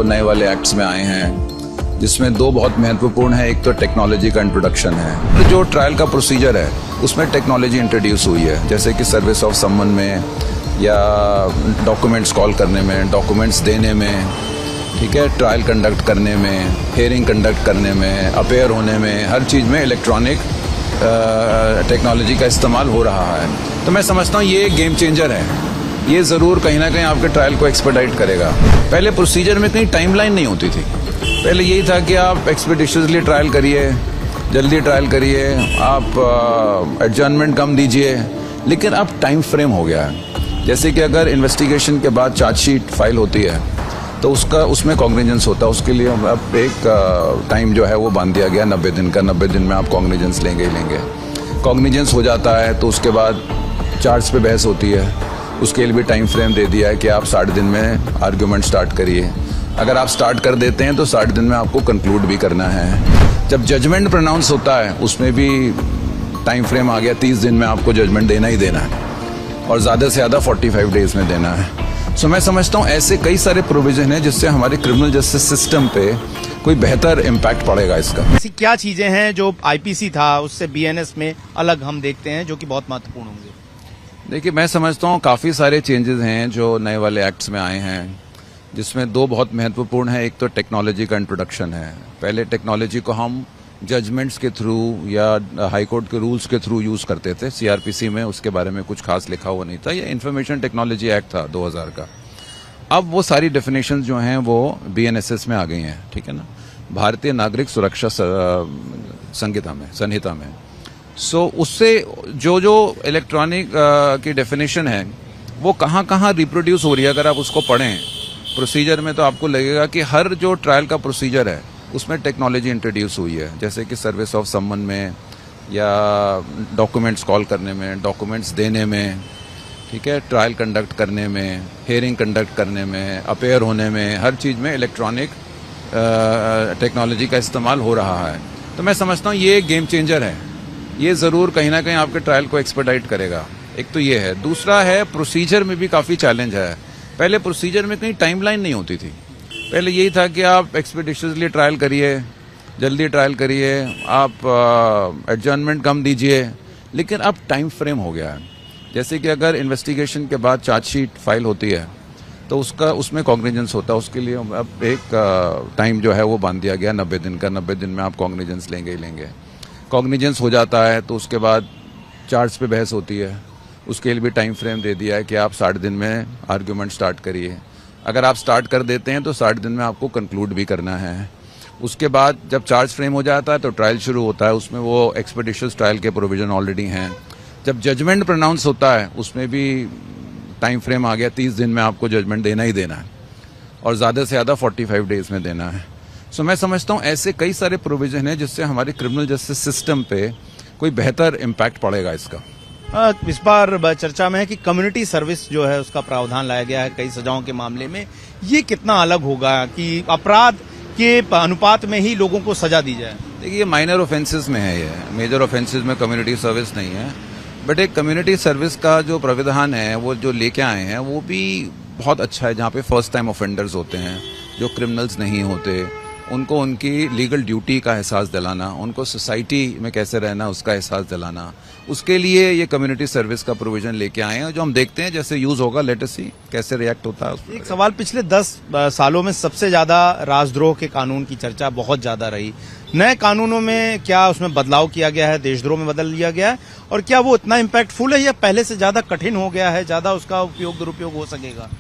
नए वाले एक्ट्स में आए हैं, जिसमें दो बहुत महत्वपूर्ण है। एक तो टेक्नोलॉजी का इंट्रोडक्शन है। जो ट्रायल का प्रोसीजर है उसमें टेक्नोलॉजी इंट्रोड्यूस हुई है, जैसे कि सर्विस ऑफ समन में या डॉक्यूमेंट्स कॉल करने में, डॉक्यूमेंट्स देने में, ठीक है, ट्रायल कंडक्ट करने में, हियरिंग कंडक्ट करने में, अपेयर होने में, हर चीज़ में इलेक्ट्रॉनिक टेक्नोलॉजी का इस्तेमाल हो रहा है। तो मैं समझता हूँ ये गेम चेंजर है। ये ज़रूर कहीं ना कहीं आपके ट्रायल को एक्सपेडाइट करेगा। पहले प्रोसीजर में कहीं टाइमलाइन नहीं होती थी। पहले यही था कि आप एक्सपेडिशियसली ट्रायल करिए, जल्दी ट्रायल करिए, आप एडजर्नमेंट कम दीजिए, लेकिन अब टाइम फ्रेम हो गया है। जैसे कि अगर इन्वेस्टिगेशन के बाद चार्जशीट फाइल होती है तो उसमें कॉग्निजेंस होता है। उसके लिए अब एक टाइम जो है वो बांध दिया गया 90 दिन का। 90 दिन में आप कॉग्निजेंस लेंगे ही लेंगे। कॉग्निजेंस हो जाता है तो उसके बाद चार्ज पे बहस होती है। उसके लिए भी टाइम फ्रेम दे दिया है कि आप 60 दिन में आर्ग्यूमेंट स्टार्ट करिए। अगर आप स्टार्ट कर देते हैं तो 60 दिन में आपको कंक्लूड भी करना है। जब जजमेंट प्रोनाउंस होता है उसमें भी टाइम फ्रेम आ गया, 30 दिन में आपको जजमेंट देना ही देना है और ज़्यादा से ज़्यादा 45 डेज में देना है। सो मैं समझता हूँ ऐसे कई सारे प्रोविजन हैं जिससे हमारे क्रिमिनल जस्टिस सिस्टम पे कोई बेहतर इम्पैक्ट पड़ेगा इसका। ऐसी क्या चीजें हैं जो आईपीसी था उससे बीएनएस में अलग हम देखते हैं जो कि बहुत महत्वपूर्ण होंगे? देखिए, मैं समझता हूँ काफ़ी सारे चेंजेस हैं जो नए वाले एक्ट्स में आए हैं, जिसमें दो बहुत महत्वपूर्ण है। एक तो टेक्नोलॉजी का इंट्रोडक्शन है। पहले टेक्नोलॉजी को हम जजमेंट्स के थ्रू या हाई कोर्ट के रूल्स के थ्रू यूज़ करते थे। सीआरपीसी में उसके बारे में कुछ खास लिखा हुआ नहीं था। ये इंफॉर्मेशन टेक्नोलॉजी एक्ट था 2000 का। अब वो सारी डेफिनेशंस जो हैं वो बीएनएसएस में आ गई हैं, ठीक है ना, भारतीय नागरिक सुरक्षा संहिता में। सो उससे जो इलेक्ट्रॉनिक की डेफिनेशन है वो कहाँ कहाँ रिप्रोड्यूस हो रही है। अगर आप उसको पढ़ें प्रोसीजर में तो आपको लगेगा कि हर जो ट्रायल का प्रोसीजर है उसमें टेक्नोलॉजी इंट्रोड्यूस हुई है, जैसे कि सर्विस ऑफ समन में या डॉक्यूमेंट्स कॉल करने में, डॉक्यूमेंट्स देने में, ठीक है, ट्रायल कंडक्ट करने में, हियरिंग कंडक्ट करने में, अपेयर होने में, हर चीज़ में इलेक्ट्रॉनिक टेक्नोलॉजी का इस्तेमाल हो रहा है। तो मैं समझता हूँ ये गेम चेंजर है। ये ज़रूर कहीं ना कहीं आपके ट्रायल को एक्सपेडाइट करेगा। एक तो ये है। दूसरा है प्रोसीजर में भी काफ़ी चैलेंज है। पहले प्रोसीजर में कहीं टाइमलाइन नहीं होती थी। पहले यही था कि आप एक्सपेडिशियसली ट्रायल करिए, जल्दी ट्रायल करिए, आप एडजर्नमेंट कम दीजिए, लेकिन अब टाइम फ्रेम हो गया है। जैसे कि अगर इन्वेस्टिगेशन के बाद चार्जशीट फाइल होती है तो उसमें कॉग्निजेंस होता है। उसके लिए अब एक टाइम जो है वो बांध दिया गया 90 दिन का। 90 दिन में आप कॉग्निजेंस लेंगे ही लेंगे। कॉग्निजेंस हो जाता है तो उसके बाद चार्ज पे बहस होती है। उसके लिए भी टाइम फ्रेम दे दिया है कि आप 60 दिन में आर्ग्यूमेंट स्टार्ट करिए। अगर आप स्टार्ट कर देते हैं तो 60 दिन में आपको कंक्लूड भी करना है। उसके बाद जब चार्ज फ्रेम हो जाता है तो ट्रायल शुरू होता है। उसमें वो एक्सपेडिशियस ट्रायल के प्रोविजन ऑलरेडी हैं। जब जजमेंट प्रोनाउंस होता है उसमें भी टाइम फ्रेम आ गया, 30 दिन में आपको जजमेंट देना ही देना है और ज़्यादा से ज़्यादा 45 डेज में देना है। सो मैं समझता हूँ ऐसे कई सारे प्रोविजन हैं जिससे हमारे क्रिमिनल जस्टिस सिस्टम पे कोई बेहतर इम्पैक्ट पड़ेगा इसका। इस बार चर्चा में है कि कम्युनिटी सर्विस जो है उसका प्रावधान लाया गया है कई सजाओं के मामले में। ये कितना अलग होगा कि अपराध के अनुपात में ही लोगों को सजा दी जाए? देखिए, माइनर ऑफेंसेस में है, ये मेजर ऑफेंसेस में कम्युनिटी सर्विस नहीं है। बट एक कम्युनिटी सर्विस का जो प्राविधान है वो जो लेके आए हैं वो भी बहुत अच्छा है, जहाँ पे फर्स्ट टाइम ऑफेंडर्स होते हैं, जो क्रिमिनल्स नहीं होते, उनको उनकी लीगल ड्यूटी का एहसास दिलाना, उनको सोसाइटी में कैसे रहना उसका एहसास दिलाना, उसके लिए ये कम्युनिटी सर्विस का प्रोविजन लेके आए हैं। जो हम देखते हैं जैसे यूज होगा, लेट अस सी कैसे रिएक्ट होता है। एक सवाल, पिछले 10 सालों में सबसे ज्यादा राजद्रोह के कानून की चर्चा बहुत ज्यादा रही। नए कानूनों में क्या उसमें बदलाव किया गया है, देशद्रोह में बदल दिया गया है, और क्या वो इतना इम्पैक्टफुल है या पहले से ज्यादा कठिन हो गया है, ज्यादा उसका उपयोग दुरुपयोग हो सकेगा?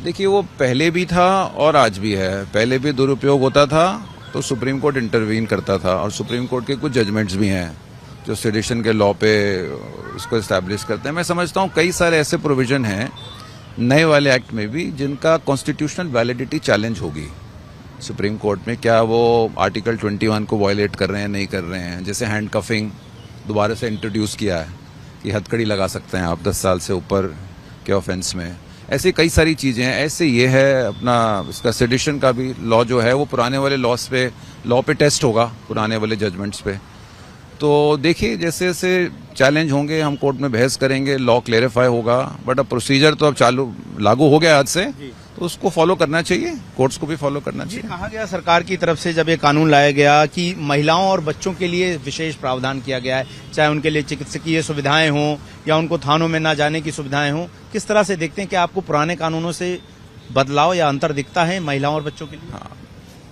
देखिए, वो पहले भी था और आज भी है। पहले भी दुरुपयोग होता था तो सुप्रीम कोर्ट इंटरवीन करता था और सुप्रीम कोर्ट के कुछ जजमेंट्स भी हैं जो सेडिशन के लॉ पे उसको इस्टेब्लिश करते हैं। मैं समझता हूँ कई सारे ऐसे प्रोविजन हैं नए वाले एक्ट में भी जिनका कॉन्स्टिट्यूशनल वैलिडिटी चैलेंज होगी सुप्रीम कोर्ट में। क्या वो आर्टिकल 21 को वायलेट कर रहे हैं, नहीं कर रहे हैं? जैसे हैंड कफिंग दोबारा से इंट्रोड्यूस किया है कि हथकड़ी लगा सकते हैं आप 10 साल से ऊपर के ऑफेंस में। ऐसी कई सारी चीज़ें हैं। ऐसे ये है अपना इसका सेडिशन का भी लॉ जो है वो पुराने वाले लॉ पे टेस्ट होगा, पुराने वाले जजमेंट्स पे। तो देखिए, जैसे जैसे चैलेंज होंगे हम कोर्ट में बहस करेंगे, लॉ क्लेरिफाई होगा। बट अब प्रोसीजर तो अब लागू हो गया आज से, तो उसको फॉलो करना चाहिए, कोर्ट्स को भी फॉलो करना ये चाहिए। कहा गया सरकार की तरफ से जब ये कानून लाया गया कि महिलाओं और बच्चों के लिए विशेष प्रावधान किया गया है, चाहे उनके लिए चिकित्सकीय सुविधाएं हों या उनको थानों में ना जाने की सुविधाएं हों। किस तरह से देखते हैं कि आपको पुराने कानूनों से बदलाव या अंतर दिखता है महिलाओं और बच्चों के लिए? हाँ,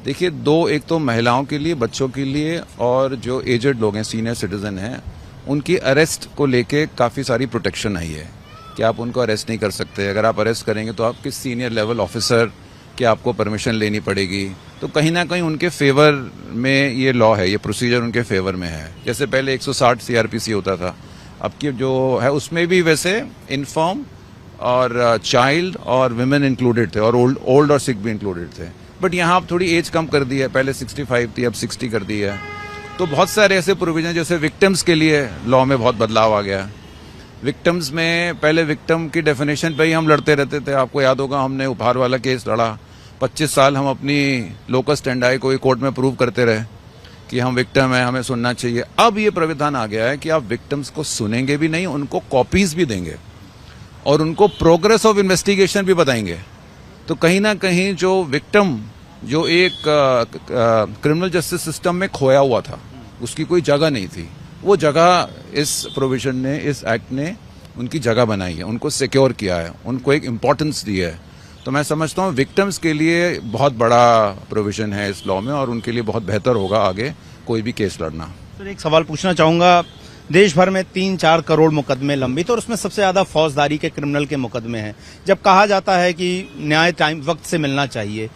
देखिए दो, एक तो महिलाओं के लिए, बच्चों के लिए, और जो एजेड लोग हैं, सीनियर सिटीजन हैं, उनकी अरेस्ट को लेके काफ़ी सारी प्रोटेक्शन आई है कि आप उनको अरेस्ट नहीं कर सकते। अगर आप अरेस्ट करेंगे तो आप किस सीनियर लेवल ऑफिसर की आपको परमिशन लेनी पड़ेगी। तो कहीं ना कहीं उनके फेवर में ये लॉ है, ये प्रोसीजर उनके फेवर में है। जैसे पहले 160 सीआरपीसी होता था, अब की जो है उसमें भी वैसे इन्फॉर्म और चाइल्ड और विमेन इंक्लूडेड थे, और ओल्ड और सिक भी इंक्लूडेड थे। बट यहाँ आप थोड़ी एज कम कर दी है, पहले 65 थी, अब 60 कर दी है। तो बहुत सारे ऐसे प्रोविजन, जैसे विक्टिम्स के लिए लॉ में बहुत बदलाव आ गया। विक्टिम्स में पहले विक्टिम की डेफिनेशन पे ही हम लड़ते रहते थे। आपको याद होगा हमने उपहार वाला केस लड़ा, 25 साल हम अपनी लोकस स्टैंडाई को कोर्ट में प्रूव करते रहे कि हम विक्टिम हैं, हमें सुनना चाहिए। अब ये प्राविधान आ गया है कि आप विक्टिम्स को सुनेंगे भी नहीं, उनको कॉपीज भी देंगे और उनको प्रोग्रेस ऑफ इन्वेस्टिगेशन भी बताएंगे। तो कहीं ना कहीं जो विक्टिम, जो एक क्रिमिनल जस्टिस सिस्टम में खोया हुआ था, उसकी कोई जगह नहीं थी, वो जगह इस प्रोविजन ने, इस एक्ट ने उनकी जगह बनाई है, उनको सिक्योर किया है, उनको एक इम्पोर्टेंस दी है। तो मैं समझता हूँ विक्टिम्स के लिए बहुत बड़ा प्रोविजन है इस लॉ में, और उनके लिए बहुत बेहतर होगा आगे कोई भी केस लड़ना। सर, एक सवाल पूछना चाहूंगा। देश भर में 3-4 करोड़ मुकदमे लंबित, और उसमें सबसे ज्यादा फौजदारी के क्रिमिनल के मुकदमे हैं। जब कहा जाता है कि न्याय टाइम वक्त से मिलना चाहिए,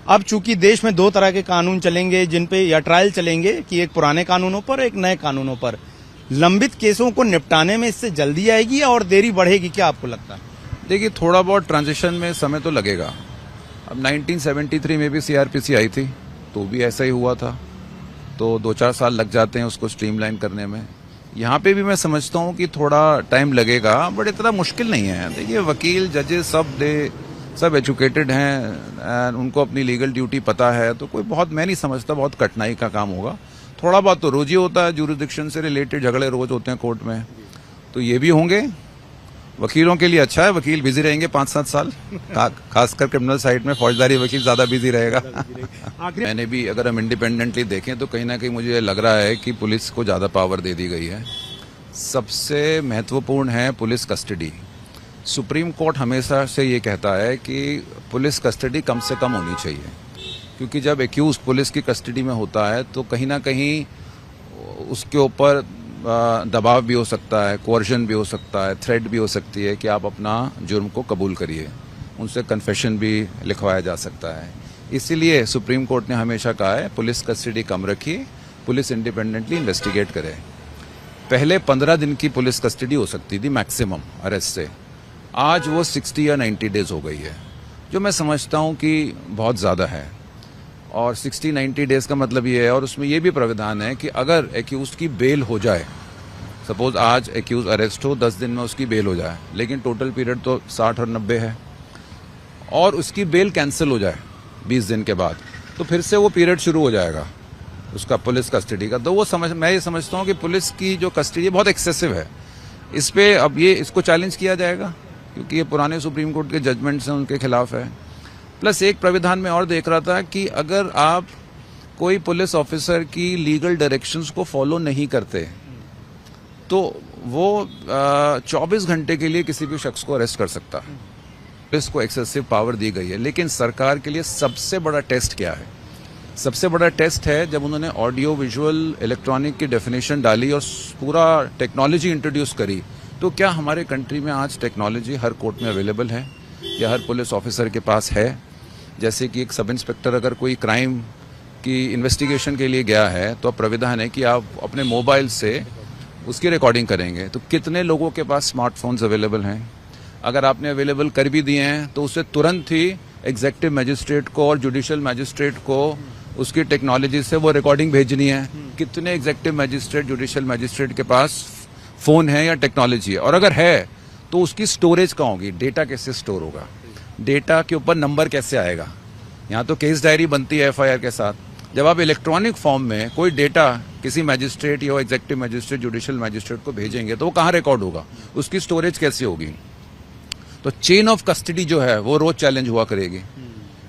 अब चूंकि देश में 2 तरह के कानून चलेंगे जिन पे या ट्रायल चलेंगे, कि एक पुराने कानूनों पर, एक नए कानूनों पर, लंबित केसों को निपटाने में इससे जल्दी आएगी और देरी बढ़ेगी, क्या आपको लगता है? देखिए थोड़ा बहुत ट्रांजिशन में समय तो लगेगा। अब 1973 में भी सीआरपीसी आई थी, तो भी ऐसा ही हुआ था, तो 2-4 साल लग जाते हैं उसको स्ट्रीमलाइन करने में। यहाँ पे भी मैं समझता हूँ कि थोड़ा टाइम लगेगा, बट इतना मुश्किल नहीं है। देखिए वकील, जजेस सब एजुकेटेड हैं, उनको अपनी लीगल ड्यूटी पता है, तो कोई बहुत, मैं नहीं समझता बहुत कठिनाई का काम होगा। थोड़ा बहुत तो रोज ही होता है, ज्यूरिसडिक्शन से रिलेटेड झगड़े रोज होते हैं कोर्ट में, तो ये भी होंगे। वकीलों के लिए अच्छा है, वकील बिजी रहेंगे 5-7 साल, खासकर क्रिमिनल साइड में फौजदारी वकील ज्यादा बिजी रहेगा। मैंने भी, अगर हम इंडिपेंडेंटली देखें तो कहीं ना कहीं मुझे लग रहा है कि पुलिस को ज्यादा पावर दे दी गई है। सबसे महत्वपूर्ण है पुलिस कस्टडी। सुप्रीम कोर्ट हमेशा से ये कहता है कि पुलिस कस्टडी कम से कम होनी चाहिए, क्योंकि जब एक्यूज पुलिस की कस्टडी में होता है तो कहीं ना कहीं उसके ऊपर दबाव भी हो सकता है, कोर्जन भी हो सकता है, थ्रेट भी हो सकती है कि आप अपना जुर्म को कबूल करिए, उनसे कन्फेशन भी लिखवाया जा सकता है। इसीलिए सुप्रीम कोर्ट ने हमेशा कहा है पुलिस कस्टडी कम रखिए, पुलिस इंडिपेंडेंटली इन्वेस्टिगेट करे। पहले 15 दिन की पुलिस कस्टडी हो सकती थी मैक्सिमम अरेस्ट से, आज वो 60 या 90 डेज हो गई है, जो मैं समझता हूँ कि बहुत ज़्यादा है। और 60-90 डेज का मतलब ये है, और उसमें ये भी प्राविधान है कि अगर एक्यूज की बेल हो जाए, सपोज आज एक्यूज अरेस्ट हो, 10 दिन में उसकी बेल हो जाए, लेकिन टोटल पीरियड तो 60 और 90 है, और उसकी बेल कैंसिल हो जाए 20 दिन के बाद, तो फिर से वो पीरियड शुरू हो जाएगा उसका पुलिस कस्टडी का। तो वो मैं ये समझता हूँ कि पुलिस की जो कस्टडी बहुत एक्सेसिव है। इस पे अब इसको चैलेंज किया जाएगा, क्योंकि ये पुराने सुप्रीम कोर्ट के जजमेंट्स हैं, उनके खिलाफ है। प्लस एक प्राविधान में और देख रहा था कि अगर आप कोई पुलिस ऑफिसर की लीगल डायरेक्शंस को फॉलो नहीं करते तो वो 24 घंटे के लिए किसी भी शख्स को अरेस्ट कर सकता है। पुलिस को एक्सेसिव पावर दी गई है, लेकिन सरकार के लिए सबसे बड़ा टेस्ट क्या है? सबसे बड़ा टेस्ट है जब उन्होंने ऑडियो विजुअल इलेक्ट्रॉनिक की डेफिनेशन डाली और पूरा टेक्नोलॉजी इंट्रोड्यूस करी। तो क्या हमारे कंट्री में आज टेक्नोलॉजी हर कोर्ट में अवेलेबल है या हर पुलिस ऑफिसर के पास है? जैसे कि एक सब इंस्पेक्टर अगर कोई क्राइम की इन्वेस्टिगेशन के लिए गया है तो अब प्राविधान है कि आप अपने मोबाइल से उसकी रिकॉर्डिंग करेंगे। तो कितने लोगों के पास स्मार्टफोन्स अवेलेबल हैं? अगर आपने अवेलेबल कर भी दिए हैं तो उसे तुरंत ही एग्जीक्यूटिव मजिस्ट्रेट को और जुडिशियल मजिस्ट्रेट को उसकी टेक्नोलॉजी से वो रिकॉर्डिंग भेजनी है। कितने एग्जीक्यूटिव मजिस्ट्रेट, जुडिशियल मजिस्ट्रेट के पास फोन है या टेक्नोलॉजी है? और अगर है तो उसकी स्टोरेज कहाँ होगी? डेटा कैसे स्टोर होगा? डेटा के ऊपर नंबर कैसे आएगा? यहाँ तो केस डायरी बनती है एफआईआर के साथ। जब आप इलेक्ट्रॉनिक फॉर्म में कोई डेटा किसी मैजिस्ट्रेट या एग्जीक्यूटिव मैजिस्ट्रेट, जुडिशियल मैजिस्ट्रेट को भेजेंगे तो वो कहाँ रिकॉर्ड होगा? उसकी स्टोरेज कैसे होगी? तो चेन ऑफ कस्टडी जो है वो रोज चैलेंज हुआ करेगी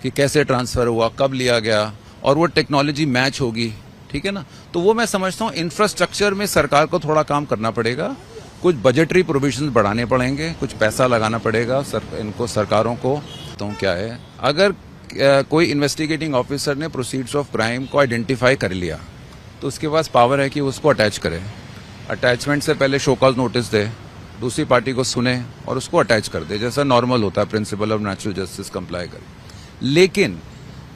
कि कैसे ट्रांसफर हुआ, कब लिया गया, और वो टेक्नोलॉजी मैच होगी, ठीक है ना। तो वो मैं समझता हूँ इंफ्रास्ट्रक्चर में सरकार को थोड़ा काम करना पड़ेगा, कुछ बजटरी प्रोविजंस बढ़ाने पड़ेंगे, कुछ पैसा लगाना पड़ेगा इनको सरकारों को। तो क्या है, अगर कोई इन्वेस्टिगेटिंग ऑफिसर ने प्रोसीड्स ऑफ क्राइम को आइडेंटिफाई कर लिया तो उसके पास पावर है कि उसको अटैच करे। अटैचमेंट से पहले शो कॉज नोटिस दे, दूसरी पार्टी को सुने और उसको अटैच कर दे, जैसा नॉर्मल होता है, principle of natural justice comply करे। लेकिन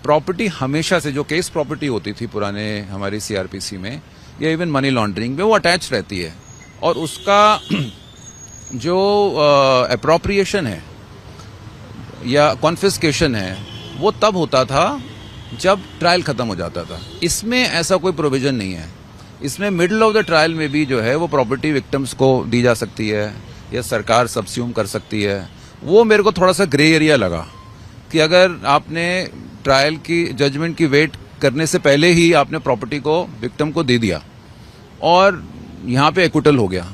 प्रॉपर्टी हमेशा से जो केस प्रॉपर्टी होती थी पुराने हमारी सीआरपीसी में या इवन मनी लॉन्ड्रिंग में, वो अटैच रहती है और उसका जो अप्रोप्रिएशन है या कॉन्फिस्केशन है वो तब होता था जब ट्रायल खत्म हो जाता था। इसमें ऐसा कोई प्रोविजन नहीं है। इसमें मिडिल ऑफ द ट्रायल में भी जो है वो प्रॉपर्टी विक्टिम्स को दी जा सकती है या सरकार सब्स्यूम कर सकती है। वो मेरे को थोड़ा सा ग्रे एरिया लगा कि अगर आपने ट्रायल की जजमेंट की वेट करने से पहले ही आपने प्रॉपर्टी को विक्टिम को दे दिया और यहाँ पे एक्विटल हो गया,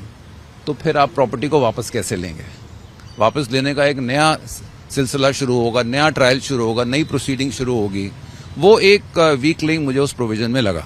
तो फिर आप प्रॉपर्टी को वापस कैसे लेंगे? वापस लेने का एक नया सिलसिला शुरू होगा, नया ट्रायल शुरू होगा, नई प्रोसीडिंग शुरू होगी। वो एक वीक लिंक मुझे उस प्रोविजन में लगा।